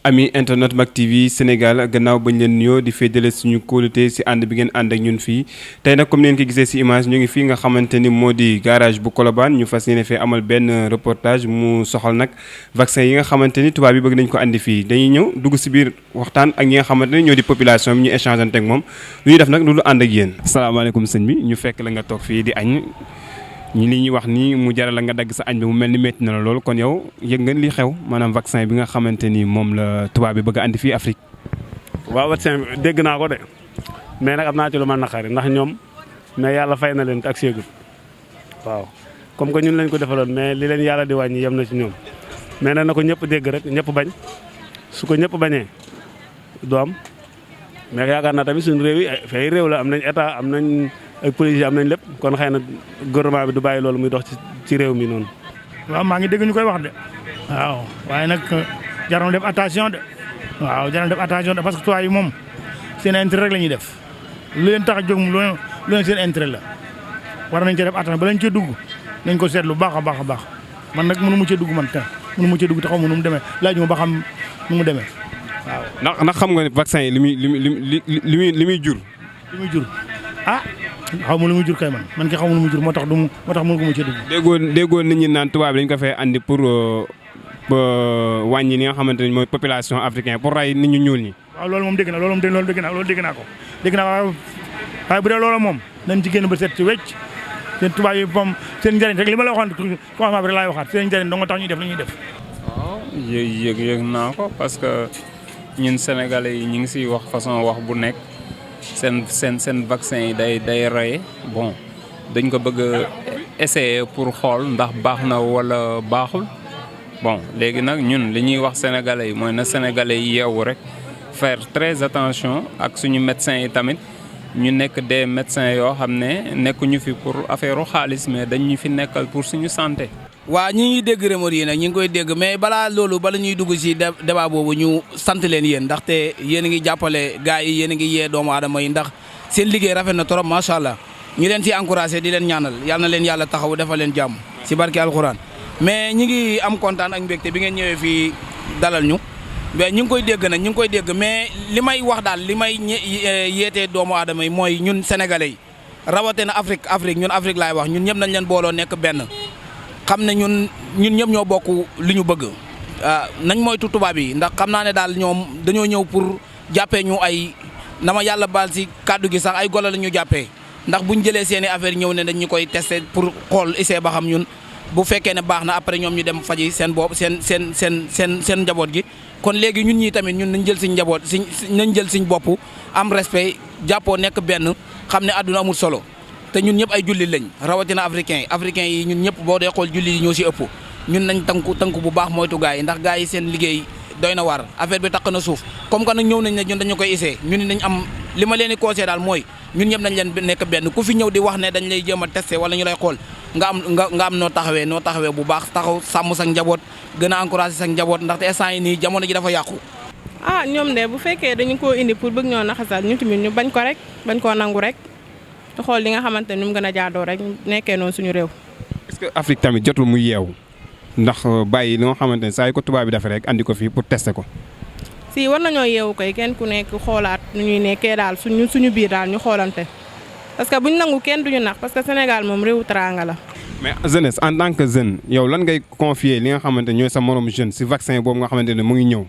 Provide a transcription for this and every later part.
ami internet Mak TV Sénégal gannaaw bañ leen nuyoo di féddale suñu kóolute si ànd bi ngeen ànd ak ñun fii tey nag comme ni ngeen ko gisee si image ñu ngi fii nga xamante ni moo di garage bu Colobane ñu fas yéene fee amal benn reportage mu soxal nag vaccin yi nga xamante ni tubaab yi bëgg nañ ko andi fii dañuy ñëw dugg si biir waxtaan ak ñi nga xamante ni ñoo di population bi ñu échange ak moom lu ñuy def nag lu ànd ak yéen. asalaamaaleykum sëñ bi ñu fekk la nga toog fii di añ ñi li ñuy wax ni mu jaral la nga dagg sa añ bi mu mel ni métti na la loolu kon yow yëg nga li xew maanaam vaccin bi nga xamante ni moom la tubaab bi bëgg a andi fii Afrique. waaw vaccin bi dégg naa ko de mais nag am naa ci lu ma naqari ndax ñoom mais yàlla fay na leen ak séegul waaw comme que ñun lañ ko defaloon mais li leen yàlla di wàññi yem na ci ñoom mais nag na ko ñëpp dégg rek ñëpp bañ su ko ñëpp bañee du am mais yaakaar naa tamit suñu réew yi fay réew la am nañ état am nañ ak police am nañ lépp kon xëy na gouvernement bi du bàyyi loolu muy dox ci réew mi noonu. waaw maa ngi dégg ñu koy wax de waaw waaye nag jar na def attention de waaw jar na def attention de parce que tubaab yi moom seen intérêt rek la ñuy def lu leen tax a jóg moom lu leen seen intérêt la war nañ cee def attention ba lañ cee dugg nañ ko seetlu baax a baax a baax man nag mënu mu cee dugg man te mënu mu cee dugg taxaw ma nu mu demee laaj ma ba xam nu mu demee waaw. ndax xam nga ne vaccin yi li muy jur. li muy jur ah. xaw ma lu muy jur kay man ki xaw ma lu muy jur moo tax mënu ko mu ci dugg. déggoo nit ñi naan tubaab dañ ko fay andi pour wàññi li nga xamante ne mooy population africaine pour rey nit ñu ñuul ñi. waaw loolu moom dégg na loolu dégg naa ko waaye bu dee loolu moom nañ ci génn ba set ci wecc seen tubaab yi moom seen njëriñ rek li ma la waxoon commencement bi rek laay waxaat seen njëriñ dong nga tax ñuy def li ñuy def. waaw yëg naa ko parce que ñun sénégalais yi ñu ngi siy wax façon wax bu nekk. seen vaccin yi day rey bon dañ ko bëgg a essayer pour xool ndax baax na wala baaxul bon léegi nag ñun li ñuy wax sénégalais yi mooy na sénégalais yi yeewu rek faire très attention ak suñu médecins yi tamit ñu nekk des médecins yoo xam ne nekkuñu fi pour affaire xaalis mais dañ ñu fi nekkal pour suñu santé. waaw ñi ngi dégg rumeur yi nag ñi ngi koy dégg mais bala ñuy dugg ci débat boobu ñu sant leen yéen ndaxte yéen a ngi jàppale gars yi yéen a ngi yee doomu aadama yi ndax seen liggéey rafet na trop macha allah ñu leen ci encouragé di leen ñaanal yal na leen yàlla taxaw defal leen jàmm ci barke alxuraan mais ñi ngi am kontaan ak mbégte bi ngeen ñëwee fii dalal ñu mais ñu ngi koy dégg nag ñu ngi koy dégg mais li may wax daal li may yeetee doomu aadama yi mooy ñun sénégalais yi rawatina Afrique ñun Afrique laay wax ñun ñëpp nañ leen booloo nekk benn xam ne ñun ñëpp ñoo bokk li ñu bëgg nañ moytu tubaab yi ndax xam naa ne daal ñoom dañoo ñëw pour jàppee ñu ay nama yàlla baal si kàddu gi sax ay golo la ñu jàppee ndax buñ jëlee seen i affaire ñëw ne dañ ñu koy testé pour xool essayé ba xam ñun bu fekkee ne baax na après ñoom ñu dem faji seen bopp seen njaboot gi. kon léegi ñun ñii tamit ñun nañ jël suñ njaboot nañ jël suñ bopp am respect jàppoo nekk benn xam ne àdduna amul solo. te ñun ñëpp ay jullit lañ rawatina africain yi ñun ñëpp boo dee xool jullit yi ñoo si ëpp ñun nañ tënku bu baax moytu gars yi ndax gars yi seen liggéey doy na war affaire bi takk na suuf comme que nag ñëw nañ ne ñun dañu koy essayé ñun nañ am li ma leen di conseillé daal mooy ñun ñëpp nañ leen nekk benn ku fi ñëw di wax ne dañ lay jéem a testé wala ñu lay xool nga am noo taxawee bu baax taxaw sàmm sa njaboot gën a encouragé sa njaboot ndaxte instant yi nii jamono ji dafa yàqu. ñoom de bu fekkee dañu koo indi pour bëgg ñoo naxasal ñu tamit ñu bañ ko rek bañ koo nangu rek te xool li nga xamante ni mu gën a jaadoo rek nekkee noonu suñu réew. est-ce que Afrique tamit jotul mu yeewu ndax bàyyi li nga xamante ne saa yu ko tubaab bi defee rek andi ko fii pour tester ko. si war nañoo yeewu koy kenn ku nekk xoolaat nu ñuy nekkee daal suñu biir daal ñu xoolante parce que buñ nangu kenn duñu nax parce que Sénégal moom réewu teraanga la. mais jeunesse en tant que jeune yow lan ngay confier li nga xamante ne ñooy sa moromu jeune si vaccin boobu nga xamante ne mu ngi ñëw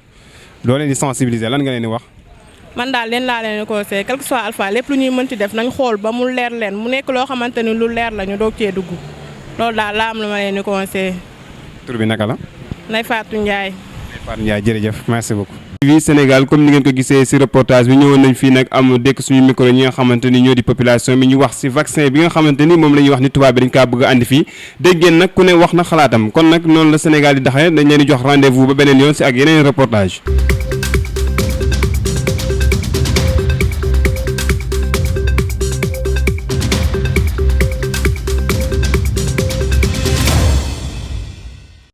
loo leen di sensibiliser lan nga leen di wax. man daal leen laa leen di conseillé quel que soit alpha lépp lu ñuy mënti def nañ xool ba mu leer leen mu nekk loo xamante ni lu leer la ñu doog cee dugg loolu daal laa am lu ma leen di conseillé. tur bi naka la. Ndeye Fatou Ndiaye. Ndeye Fatou Ndiaye jërëjëf merci beaucoup. fii Sénégal comme ni ngeen ko gisee ci reportage bi ñëwoon nañ fii nag am dékk suñu micro ñi nga xamante ni ñoo di population bi ñu wax ci vaccin bi nga xamante ni moom la ñuy wax ni tubaab bi dañ kaa bëgg a andi fii dégg ngeen nag ku ne wax na xalaatam kon nag noonu la Sénégal di daxee dañ leen di jox rendez-vous ba beneen yoon ci ak yeneen reportage